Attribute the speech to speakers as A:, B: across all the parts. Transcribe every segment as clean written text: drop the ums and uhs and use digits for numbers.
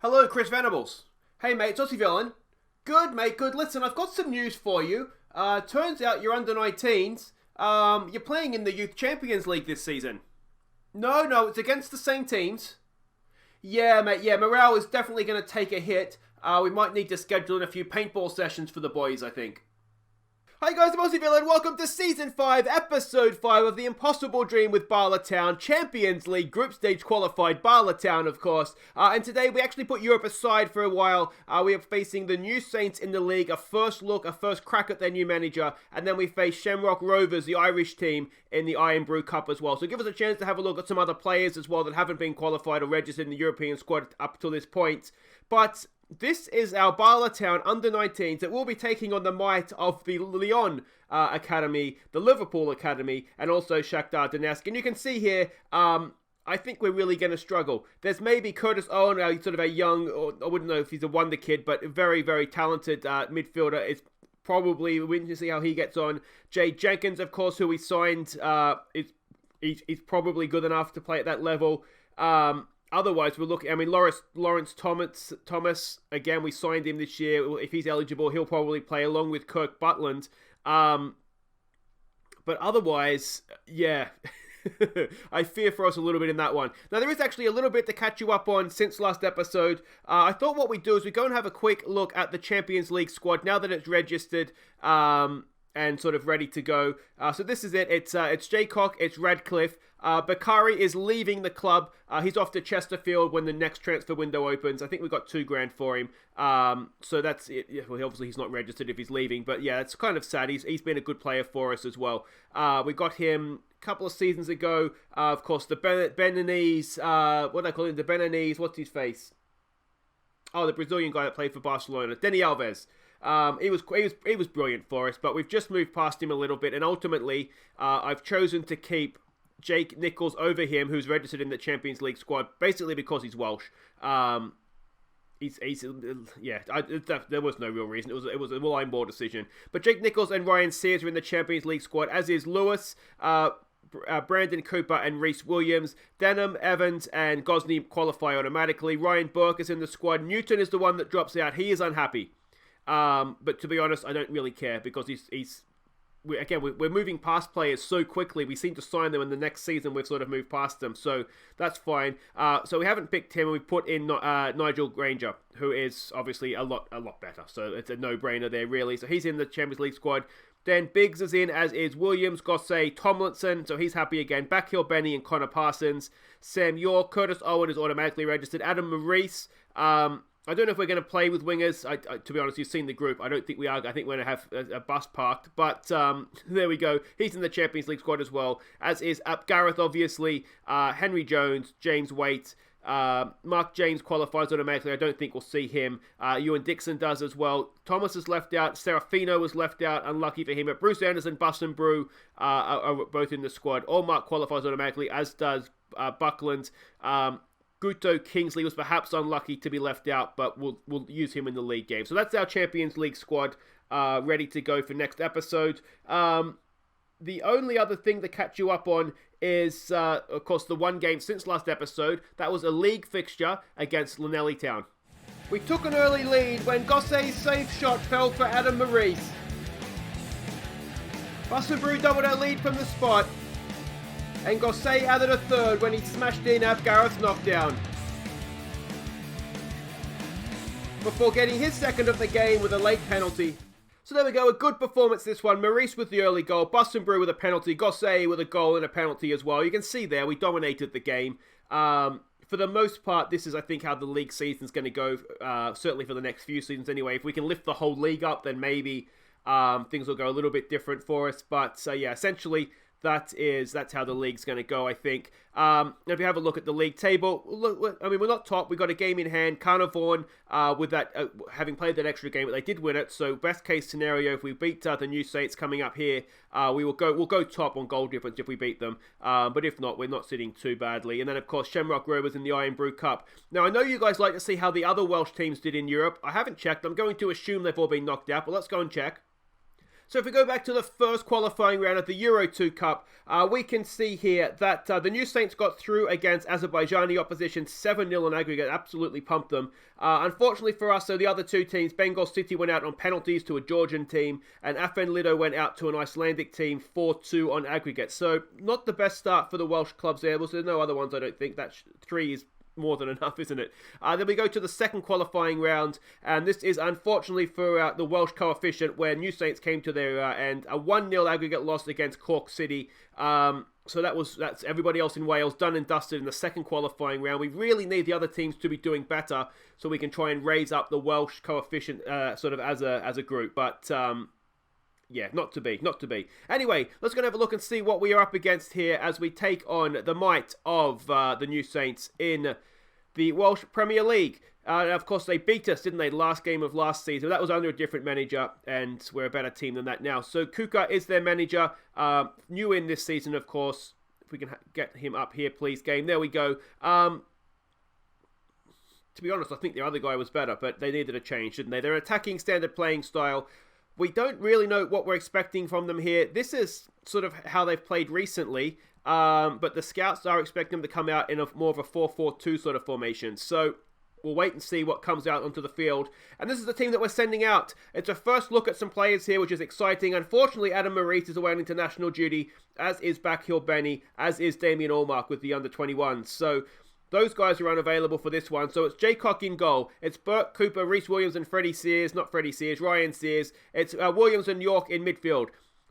A: Hello, Chris Venables. Hey, mate, it's Aussie Villain. Good, mate, good. Listen, I've got some news for you. Turns out you're under 19s. You're playing in the Youth Champions League this season. No, it's against the same teams. Yeah, mate, morale is definitely going to take a hit. We might need to schedule in a few paintball sessions for the boys, I think. Hi guys, I'm Aussie Villain. Welcome to Season 5, Episode 5 of The Impossible Dream with Bala Town, Champions League Group Stage qualified Bala Town, of course. And today we actually put Europe aside for a while. We are facing the new Saints in the league, a first crack at their new manager, and then we face Shamrock Rovers, the Irish team, in the IRN-BRU Cup as well. So give us a chance to have a look at some other players as well that haven't been qualified or registered in the European squad up to this point. But this is our Bala Town under-19s that will be taking on the might of the Lyon Academy, the Liverpool Academy, and also Shakhtar Donetsk. And you can see here, I think we're really going to struggle. There's maybe Curtis Owen, sort of a young, or I wouldn't know if he's a wonder kid, but very, very talented midfielder. It's probably, we need to see how he gets on. Jay Jenkins, of course, who we signed, he's probably good enough to play at that level. Otherwise, we're looking, Lawrence Thomas, again, we signed him this year. If he's eligible, he'll probably play along with Kirk Butland. But otherwise, yeah, I fear for us a little bit in that one. Now, there is actually a little bit to catch you up on since last episode. I thought what we'd do is we go and have a quick look at the Champions League squad now that it's registered. And sort of ready to go. So this is it. It's Jaycock, it's Radcliffe. Bakari is leaving the club. He's off to Chesterfield when the next transfer window opens. I think we got $2,000 for him. So that's it. Yeah, well, obviously he's not registered if he's leaving, but yeah, it's kind of sad. He's been a good player for us as well. We got him a couple of seasons ago. Of course, the Beninese. What do I call him? The Beninese. What's his face? Oh, the Brazilian guy that played for Barcelona, Dani Alves. He was brilliant for us, but we've just moved past him a little bit, and ultimately, I've chosen to keep Jake Nichols over him, who's registered in the Champions League squad, basically because he's Welsh. There was no real reason. It was a line ball decision. But Jake Nichols and Ryan Sears are in the Champions League squad, as is Lewis, Brandon Cooper and Reece Williams. Denham, Evans and Gosney qualify automatically. Ryan Burke is in the squad. Newton is the one that drops out. He is unhappy. But to be honest, I don't really care because we're moving past players so quickly. We seem to sign them, and the next season we've sort of moved past them, so that's fine. So we haven't picked him, and we've put in Nigel Granger, who is obviously a lot better. So it's a no-brainer there, really. So he's in the Champions League squad. Then Biggs is in, as is Williams, Gossay, Tomlinson, so he's happy again. Backhill, Benny, and Connor Parsons. Sam York, Curtis Owen is automatically registered. Adam Maurice. I don't know if we're going to play with wingers. To be honest, you've seen the group. I don't think we are. I think we're going to have a bus parked. But there we go. He's in the Champions League squad as well, as is Gareth, obviously. Henry Jones, James Waite. Mark James qualifies automatically. I don't think we'll see him. Ewan Dixon does as well. Thomas is left out. Serafino was left out. Unlucky for him. But Bruce Anderson, IRN-BRU are both in the squad. Allmark qualifies automatically, as does Buckland. Guto Kingsley was perhaps unlucky to be left out, but we'll use him in the league game. So that's our Champions League squad ready to go for next episode. The only other thing to catch you up on is, of course, the one game since last episode. That was a league fixture against Llanelli Town. We took an early lead when Gossay's safe shot fell for Adam Maurice. IRN-BRU doubled our lead from the spot, and Gossay added a third when he smashed in Gareth's knockdown, before getting his second of the game with a late penalty. So there we go, a good performance this one. Maurice with the early goal, IRN-BRU with a penalty, Gossay with a goal and a penalty as well. You can see there, we dominated the game. For the most part, this is, I think, how the league season's going to go, certainly for the next few seasons anyway. If we can lift the whole league up, then maybe things will go a little bit different for us. But, yeah, essentially, that's how the league's going to go, I think. If you have a look at the league table, look, I mean, we're not top. We've got a game in hand. Carnarvon, with that, having played that extra game, but they did win it. So best case scenario, if we beat the new Saints coming up here, we'll go top on goal difference if we beat them. But if not, we're not sitting too badly. And then, of course, Shamrock Rovers in the IRN-BRU Cup. Now, I know you guys like to see how the other Welsh teams did in Europe. I haven't checked. I'm going to assume they've all been knocked out, but let's go and check. So if we go back to the first qualifying round of the Euro 2 Cup, we can see here that the New Saints got through against Azerbaijani opposition 7-0 on aggregate, absolutely pumped them. Unfortunately for us, so the other two teams, Bengal City went out on penalties to a Georgian team, and FM20 went out to an Icelandic team 4-2 on aggregate. So not the best start for the Welsh clubs there. There's no other ones, I don't think. That 3 is more than enough, isn't it? Then we go to the second qualifying round, and this is unfortunately for the Welsh coefficient, where New Saints came to their end, a 1-0 aggregate loss against Cork City. So that's everybody else in Wales done and dusted in the second qualifying round. We really need the other teams to be doing better so we can try and raise up the Welsh coefficient sort of as a group, but yeah, not to be. Anyway, let's go and have a look and see what we are up against here as we take on the might of the New Saints in the Welsh Premier League. Of course, they beat us, didn't they, last game of last season. That was under a different manager, and we're a better team than that now. So Kuka is their manager, new in this season, of course. If we can get him up here, please, game. There we go. To be honest, I think the other guy was better, but they needed a change, didn't they? They're attacking standard playing style. We don't really know what we're expecting from them here. This is sort of how they've played recently, but the scouts are expecting them to come out in more of a 4-4-2 sort of formation. So we'll wait and see what comes out onto the field. And this is the team that we're sending out. It's a first look at some players here, which is exciting. Unfortunately, Adam Maurice is away on international duty, as is Backhill Benny, as is Damien Allmark with the under-21s. So those guys are unavailable for this one. So it's Jaycock in goal. It's Burke, Cooper, Rhys Williams and Ryan Sears. It's Williams and York in midfield.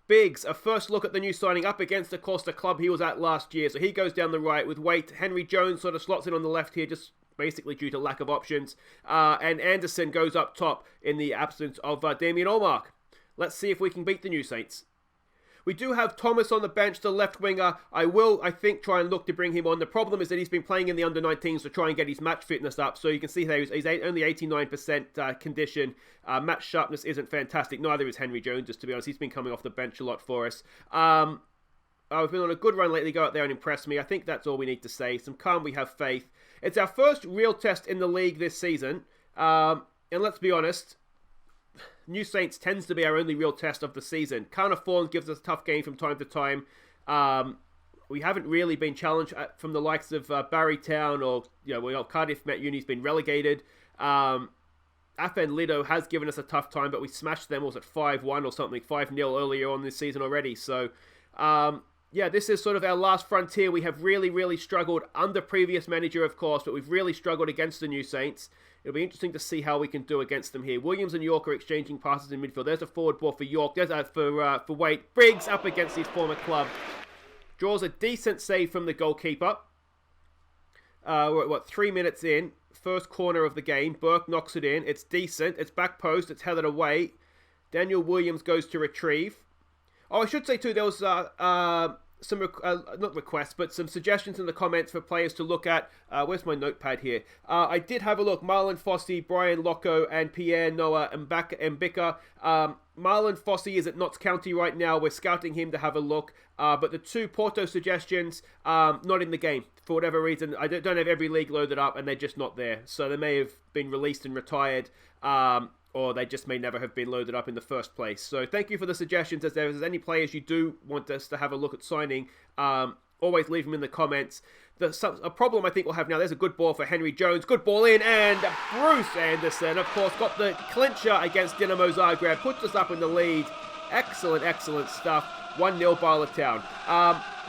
A: Biggs, a first look at the new signing up against, of course, the club he was at last year. So he goes down the right with Waite. Henry Jones sort of slots in on the left here, just basically due to lack of options. And Anderson goes up top in the absence of Damien Allmark. Let's see if we can beat the New Saints. We do have Thomas on the bench, the left winger. I will, I think, try and look to bring him on. The problem is that he's been playing in the under-19s to try and get his match fitness up. So you can see there he's only 89% condition. Match sharpness isn't fantastic. Neither is Henry Jones, just to be honest. He's been coming off the bench a lot for us. We've been on a good run lately. Go out there and impress me. I think that's all we need to say. Some calm, we have faith. It's our first real test in the league this season. And let's be honest, New Saints tends to be our only real test of the season. Carna Fawns gives us a tough game from time to time. We haven't really been challenged from the likes of Barrytown or Cardiff Met Uni's been relegated. Afen Lido has given us a tough time, but we smashed them. Was it 5-1 or something? 5-0 earlier on this season already. So this is sort of our last frontier. We have really, really struggled under previous manager, of course, but we've really struggled against the New Saints. It'll be interesting to see how we can do against them here. Williams and York are exchanging passes in midfield. There's a forward ball for York. There's for Waite. Briggs up against his former club. Draws a decent save from the goalkeeper. We're at 3 minutes in. First corner of the game. Burke knocks it in. It's decent. It's back post. It's headed away. Daniel Williams goes to retrieve. Oh, I should say too, there was some, not requests, but some suggestions in the comments for players to look at. Where's my notepad here? I did have a look. Marlon Fossey, Brian Locco, and Pierre Noah Mbika. Marlon Fossey is at Notts County right now. We're scouting him to have a look. But the two Porto suggestions, not in the game. For whatever reason, I don't have every league loaded up, and they're just not there. So they may have been released and retired. Or they just may never have been loaded up in the first place. So thank you for the suggestions. If there's any players you do want us to have a look at signing, always leave them in the comments. A problem I think we'll have now, there's a good ball for Henry Jones. Good ball in, and Bruce Anderson, of course, got the clincher against Dinamo Zagreb. Puts us up in the lead. Excellent, excellent stuff. 1-0 Bala Town.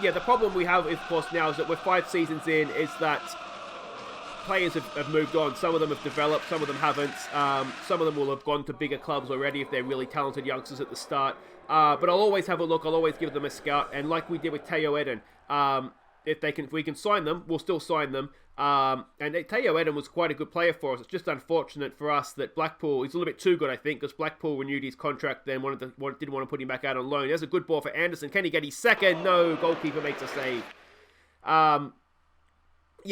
A: The problem we have, of course, now is that we're 5 seasons in, is that players have moved on. Some of them have developed, some of them haven't. Some of them will have gone to bigger clubs already if they're really talented youngsters at the start. But I'll always have a look. I'll always give them a scout. And like we did with Teo Eden, if we can sign them, we'll still sign them. And Teo Eden was quite a good player for us. It's just unfortunate for us that Blackpool, he's a little bit too good, I think, because Blackpool renewed his contract then, didn't want to put him back out on loan. There's a good ball for Anderson. Can he get his second? No, goalkeeper makes a save.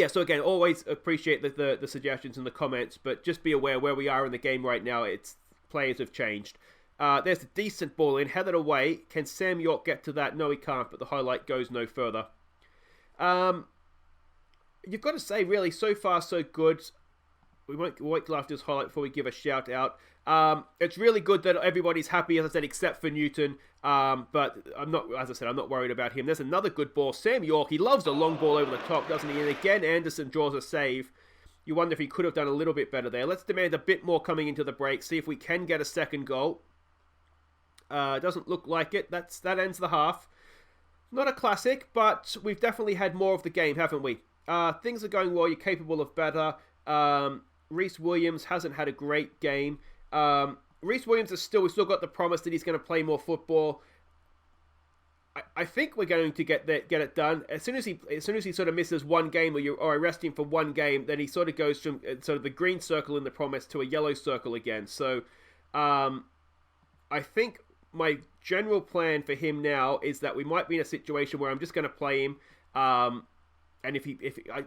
A: So again, always appreciate the suggestions in the comments, but just be aware where we are in the game right now. Players have changed. There's a decent ball in, headed away. Can Sam York get to that? No, he can't, but the highlight goes no further. You've got to say, really, so far so good. we won't wait till after this highlight before we give a shout out. It's really good that everybody's happy, as I said, except for Newton. But I'm not, as I said, I'm not worried about him. There's another good ball. Sam York, he loves a long ball over the top, doesn't he? And again, Anderson draws a save. You wonder if he could have done a little bit better there. Let's demand a bit more coming into the break. See if we can get a second goal. Doesn't look like it. That ends the half. Not a classic, but we've definitely had more of the game, haven't we? Things are going well. You're capable of better. Rhys Williams hasn't had a great game. Rhys Williams we've still got the promise that he's going to play more football. I think we're going to get it done. As soon as he sort of misses one game or arrest him for one game, then he sort of goes from sort of the green circle in the promise to a yellow circle again. So I think my general plan for him now is that we might be in a situation where I'm just going to play him. And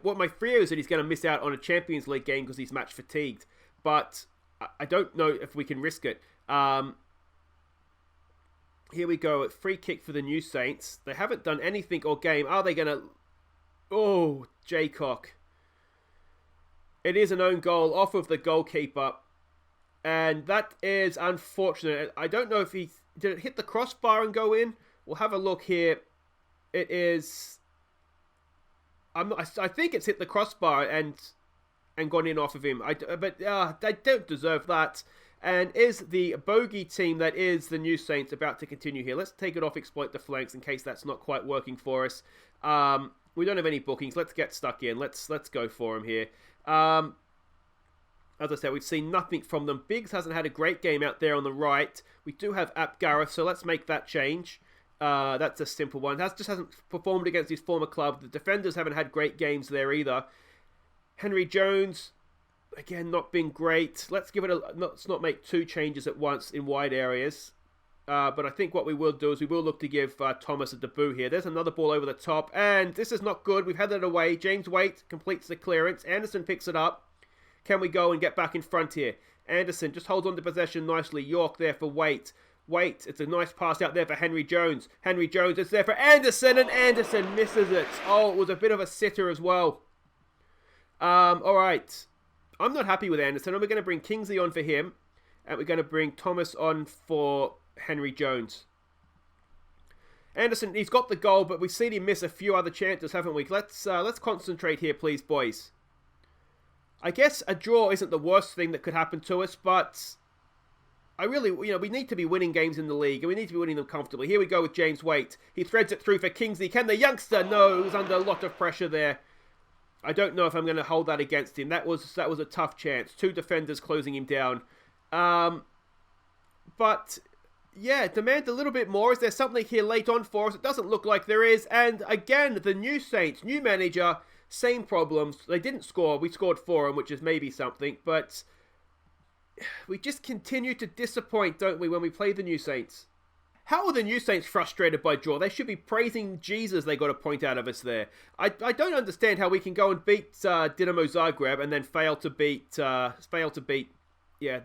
A: what my fear is that he's going to miss out on a Champions League game because he's match fatigued. But I don't know if we can risk it. Here we go. Free kick for the New Saints. They haven't done anything all game. Are they going to... Oh, Jaycock. It is an own goal off of the goalkeeper. And that is unfortunate. I don't know if he... Did it hit the crossbar and go in? We'll have a look here. It is... I think it's hit the crossbar and gone in off of him. But they don't deserve that. And is the bogey team that is the New Saints about to continue here? Let's take it off, exploit the flanks in case that's not quite working for us. We don't have any bookings. Let's get stuck in. Let's go for him here. As I said, we've seen nothing from them. Biggs hasn't had a great game out there on the right. We do have Ap Gareth, so let's make that change. That's a simple one. Just hasn't performed against his former club. The defenders haven't had great games there either. Henry Jones, again, not been great. Let's not make two changes at once in wide areas. But I think what we will do is we will look to give Thomas a debut here. There's another ball over the top, and this is not good. We've had it away. James Waite completes the clearance. Anderson picks it up. Can we go and get back in front here? Anderson just holds on to possession nicely. York there for Waite. Waite, it's a nice pass out there for Henry Jones. Henry Jones, it's there for Anderson, and Anderson misses it. Oh, it was a bit of a sitter as well. All right. I'm not happy with Anderson. We're going to bring Kingsley on for him, and we're going to bring Thomas on for Henry Jones. Anderson, he's got the goal, but we've seen him miss a few other chances, haven't we? Let's concentrate here, please, boys. I guess a draw isn't the worst thing that could happen to us, but we need to be winning games in the league, and we need to be winning them comfortably. Here we go with James Waite. He threads it through for Kingsley. Can the youngster? No, he was under a lot of pressure there. I don't know if I'm going to hold that against him. That was a tough chance. Two defenders closing him down. But, yeah, demand a little bit more. Is there something here late on for us? It doesn't look like there is. And, again, the New Saints, new manager, same problems. They didn't score. We scored for them, which is maybe something. But we just continue to disappoint, don't we, when we play the New Saints? How are the New Saints frustrated by draw? They should be praising Jesus they got a point out of us there. I don't understand how we can go and beat Dinamo Zagreb and then fail to beat the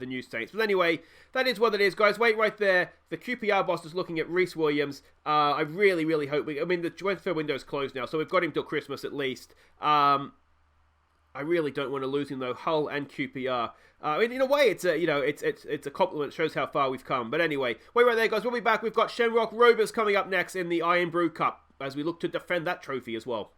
A: New Saints. But anyway, that is what it is, guys. Wait right there. The QPR boss is looking at Rhys Williams. I really, really hope the transfer window is closed now, so we've got him till Christmas at least. I really don't want to lose him though. Hull and QPR. In a way, it's a compliment. It shows how far we've come. But anyway, wait right there, guys. We'll be back. We've got Shamrock Rovers coming up next in the IRN-BRU Cup as we look to defend that trophy as well.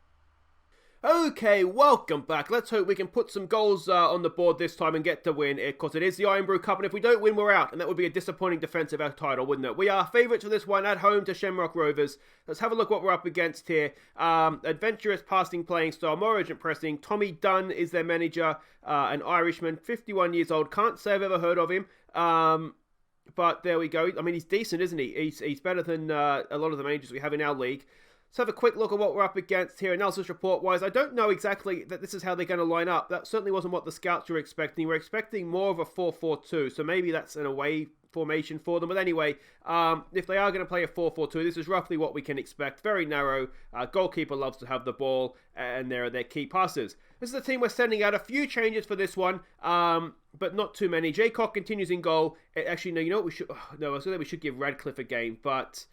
A: Okay, welcome back. Let's hope we can put some goals on the board this time and get the win, because it is the IRN-BRU Cup, and if we don't win, we're out, and that would be a disappointing defence of our title, wouldn't it? We are favourites for this one at home to Shamrock Rovers. Let's have a look what we're up against here. Adventurous passing playing style, more urgent pressing. Tommy Dunn is their manager, an Irishman, 51 years old. Can't say I've ever heard of him. But there we go. I mean, he's decent, isn't he? He's better than a lot of the managers we have in our league. Let's have a quick look at what we're up against here. Analysis report-wise, I don't know exactly that this is how they're going to line up. That certainly wasn't what the scouts were expecting. We're expecting more of a 4-4-2, so maybe that's an away formation for them. But anyway, if they are going to play a 4-4-2, this is roughly what we can expect. Very narrow. Goalkeeper loves to have the ball, and there are their key passes. This is the team we're sending out. A few changes for this one, but not too many. Jaycock continues in goal. Actually, no, you know what we should... we should give Radcliffe a game, but...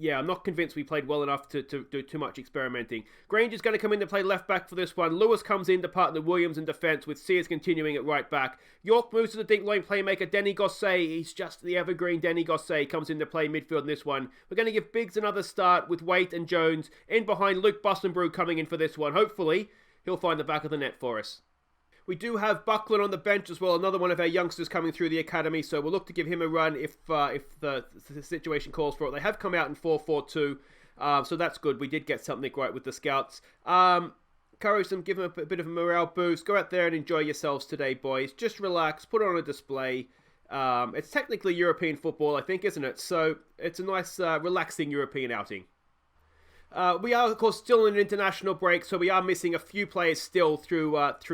A: yeah, I'm not convinced we played well enough to do too much experimenting. Granger's going to come in to play left back for this one. Lewis comes in to partner Williams in defence, with Sears continuing at right back. York moves to the deep line playmaker, Denny Gosset. He's just the evergreen Denny Gosset. Comes in to play midfield in this one. We're going to give Biggs another start with Waite and Jones. In behind, Luke Bussenbrew coming in for this one. Hopefully, he'll find the back of the net for us. We do have Buckland on the bench as well, another one of our youngsters coming through the academy, so we'll look to give him a run if the situation calls for it. They have come out in 4-4-2, so that's good. We did get something right with the scouts. Encourage them, give them a bit of a morale boost. Go out there and enjoy yourselves today, boys. Just relax, put it on a display. It's technically European football, I think, isn't it? So it's a nice, relaxing European outing. We are, of course, still in an international break, so we are missing a few players still through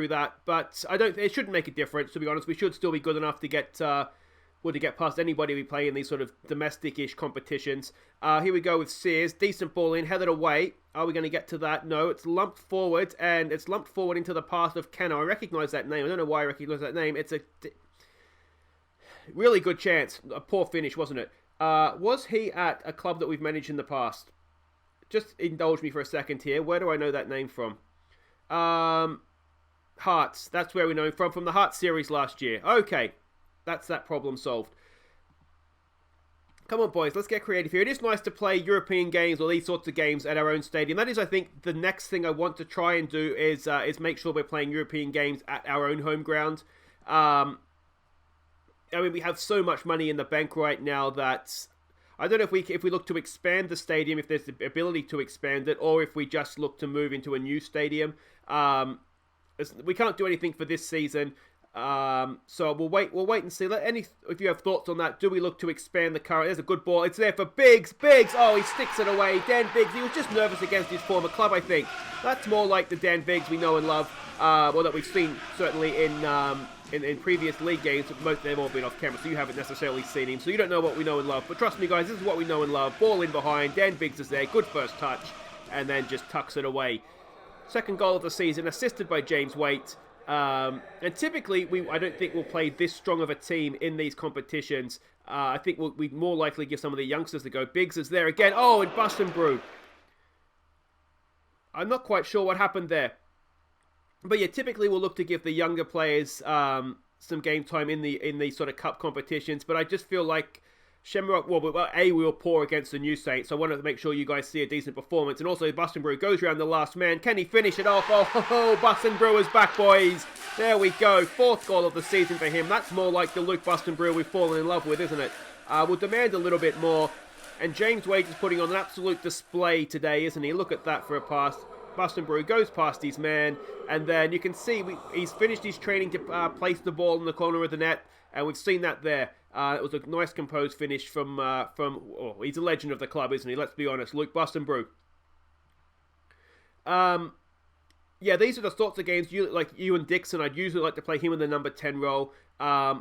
A: that. But it shouldn't make a difference, to be honest. We should still be good enough to get past anybody we play in these sort of domestic-ish competitions. Here we go with Sears. Decent ball in, headed away. Are we going to get to that? No, it's lumped forward, and it's lumped forward into the path of Kenner. I recognise that name. I don't know why I recognise that name. It's a really good chance. A poor finish, wasn't it? Was he at a club that we've managed in the past? Just indulge me for a second here. Where do I know that name from? Hearts. That's where we know him from the Hearts series last year. Okay. That's that problem solved. Come on, boys. Let's get creative here. It is nice to play European games or these sorts of games at our own stadium. That is, I think, the next thing I want to try and do is make sure we're playing European games at our own home ground. I mean, we have so much money in the bank right now that I don't know if we look to expand the stadium, if there's the ability to expand it, or if we just look to move into a new stadium. We can't do anything for this season, so we'll wait and see. If you have thoughts on that, do we look to expand the current? There's a good ball. It's there for Biggs. Oh, he sticks it away. Dan Biggs. He was just nervous against his former club, I think. That's more like the Dan Biggs we know and love, or that we've seen certainly in previous league games. Most of them all been off camera, so you haven't necessarily seen him, so you don't know what we know and love. But trust me, guys, this is what we know and love. Ball in behind, Dan Biggs is there, good first touch, and then just tucks it away. Second goal of the season, assisted by James Waite. And typically, I don't think we'll play this strong of a team in these competitions. I think we'd more likely give some of the youngsters to go. Biggs is there again. Oh, and Bussenbrew. I'm not quite sure what happened there. But yeah, typically we'll look to give the younger players some game time in these sort of cup competitions. But I just feel like Shamrock, we were poor against the New Saints, so I wanted to make sure you guys see a decent performance. And also, Bussenbrew goes around the last man. Can he finish it off? Oh, Bussenbrew is back, boys. There we go. Fourth goal of the season for him. That's more like the Luke Bussenbrew we've fallen in love with, isn't it? We'll demand a little bit more. And James Waite is putting on an absolute display today, isn't he? Look at that for a pass. Bussenbrew goes past his man, and then you can see he's finished his training to place the ball in the corner of the net, and we've seen that there. It was a nice composed finish from he's a legend of the club, isn't he? Let's be honest, Luke Bussenbrew. Yeah, these are the sorts of games you and Dixon. I'd usually like to play him in the number 10 role. I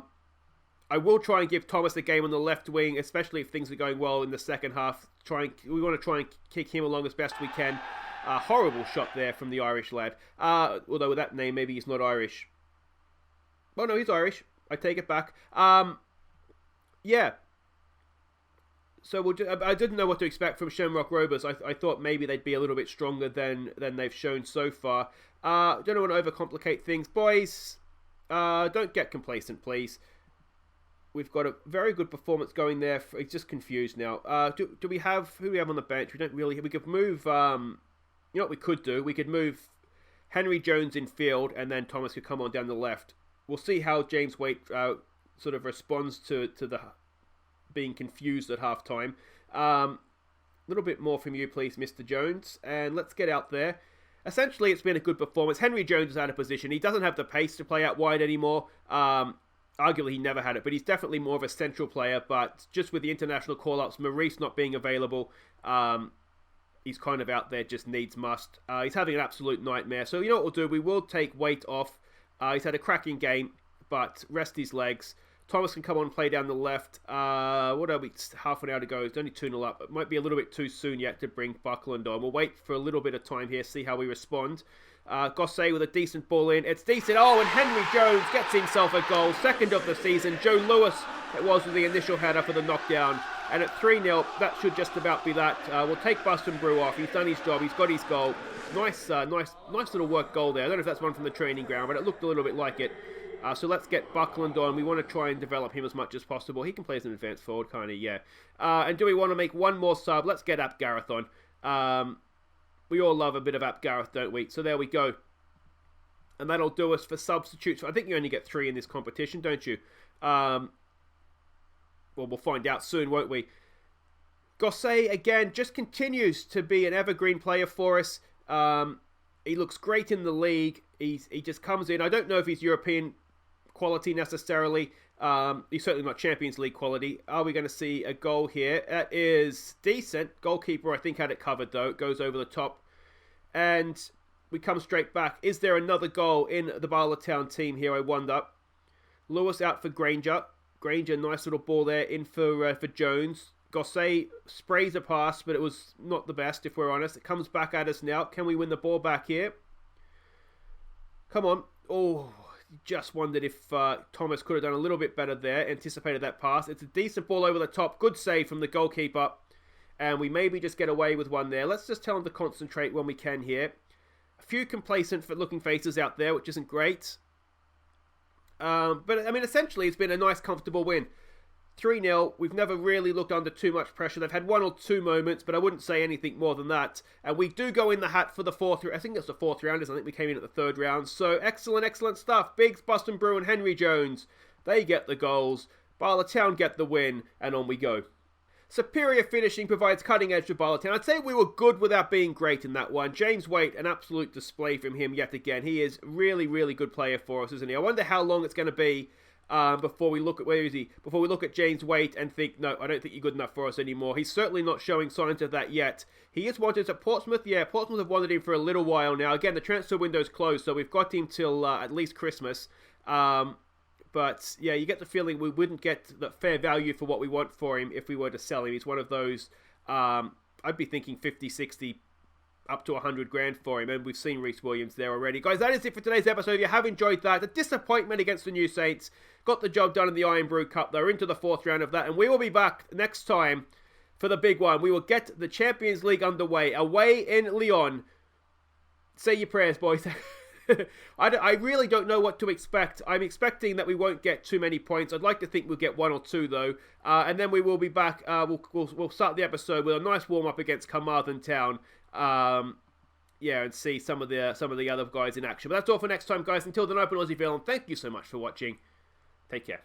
A: will try and give Thomas a game on the left wing, especially if things are going well in the second half. We want to try and kick him along as best we can. Horrible shot there from the Irish lad. Although with that name, maybe he's not Irish. Oh no, he's Irish. I take it back. Yeah. So I didn't know what to expect from Shamrock Rovers. I thought maybe they'd be a little bit stronger than they've shown so far. Don't want to overcomplicate things. Boys, don't get complacent, please. We've got a very good performance going there. It's just confused now. Who do we have on the bench? We don't really. We could move. You know what we could do? We could move Henry Jones in field, and then Thomas could come on down the left. We'll see how James Waite sort of responds to the being confused at halftime. A little bit more from you, please, Mr. Jones. And let's get out there. Essentially, it's been a good performance. Henry Jones is out of position. He doesn't have the pace to play out wide anymore. Arguably, he never had it, but he's definitely more of a central player. But just with the international call-ups, Maurice not being available, he's kind of out there, just needs must. He's having an absolute nightmare. So you know what we'll do? We will take Waite off. He's had a cracking game, but rest his legs. Thomas can come on and play down the left. What are we? Half an hour to go. It's only 2-0 up. It might be a little bit too soon yet to bring Buckland on. We'll wait for a little bit of time here, see how we respond. Gossé with a decent ball in. It's decent. Oh, and Henry Jones gets himself a goal. Second of the season. Joe Lewis, it was with the initial header for the knockdown. And at 3-0, that should just about be that. We'll take IRN-BRU off. He's done his job. He's got his goal. Nice little work goal there. I don't know if that's one from the training ground, but it looked a little bit like it. So let's get Buckland on. We want to try and develop him as much as possible. He can play as an advanced forward, kind of, yeah. And do we want to make one more sub? Let's get Ap Gareth on. We all love a bit of Ap Gareth, don't we? So there we go. And that'll do us for substitutes. I think you only get 3 in this competition, don't you? Well, we'll find out soon, won't we? Gossé, again, just continues to be an evergreen player for us. He looks great in the league. He just comes in. I don't know if he's European quality necessarily. He's certainly not Champions League quality. Are we going to see a goal here? That is decent. Goalkeeper, I think, had it covered, though. It goes over the top. And we come straight back. Is there another goal in the Bala Town team here, I wonder? Lewis out for Granger. Granger, nice little ball there in for Jones. Gossé sprays a pass, but it was not the best, if we're honest. It comes back at us now. Can we win the ball back here? Come on. Oh, just wondered if Thomas could have done a little bit better there. Anticipated that pass. It's a decent ball over the top. Good save from the goalkeeper. And we maybe just get away with one there. Let's just tell him to concentrate when we can here. A few complacent looking faces out there, which isn't great. But, I mean, essentially, it's been a nice, comfortable win. 3-0, we've never really looked under too much pressure. They've had 1 or 2 moments, but I wouldn't say anything more than that. And we do go in the hat for the 4th, I think that's the 4th rounders. I think we came in at the 3rd round. So excellent stuff. Biggs, IRN-BRU and Henry Jones, they get the goals. Bala Town get the win, and on we go. Superior finishing provides cutting edge for Bala Town. I'd say we were good without being great in that one. James Waite, an absolute display from him yet again. He is really, really good player for us, isn't he? I wonder how long it's going to be before we look at, where is he? Before we look at James Waite and think, no, I don't think you're good enough for us anymore. He's certainly not showing signs of that yet. He is wanted at Portsmouth. Yeah, Portsmouth have wanted him for a little while now. Again, the transfer window's closed, so we've got him till at least Christmas. But yeah, you get the feeling we wouldn't get the fair value for what we want for him if we were to sell him. He's one of those, I'd be thinking 50, 60, up to 100 grand for him, and we've seen Rhys Williams there already. Guys, that is it for today's episode. If you have enjoyed that, a disappointment against the New Saints. Got the job done in the IRN-BRU Cup, though, into the 4th round of that, and we will be back next time for the big one. We will get the Champions League underway, away in Lyon. Say your prayers, boys. I really don't know what to expect. I'm expecting that we won't get too many points. I'd like to think we'll get 1 or 2, though. And then we will be back. We'll start the episode with a nice warm-up against Carmarthen Town. Yeah, and see some of the other guys in action. But that's all for next time, guys. Until then, open Aussie Ville, and thank you so much for watching. Take care.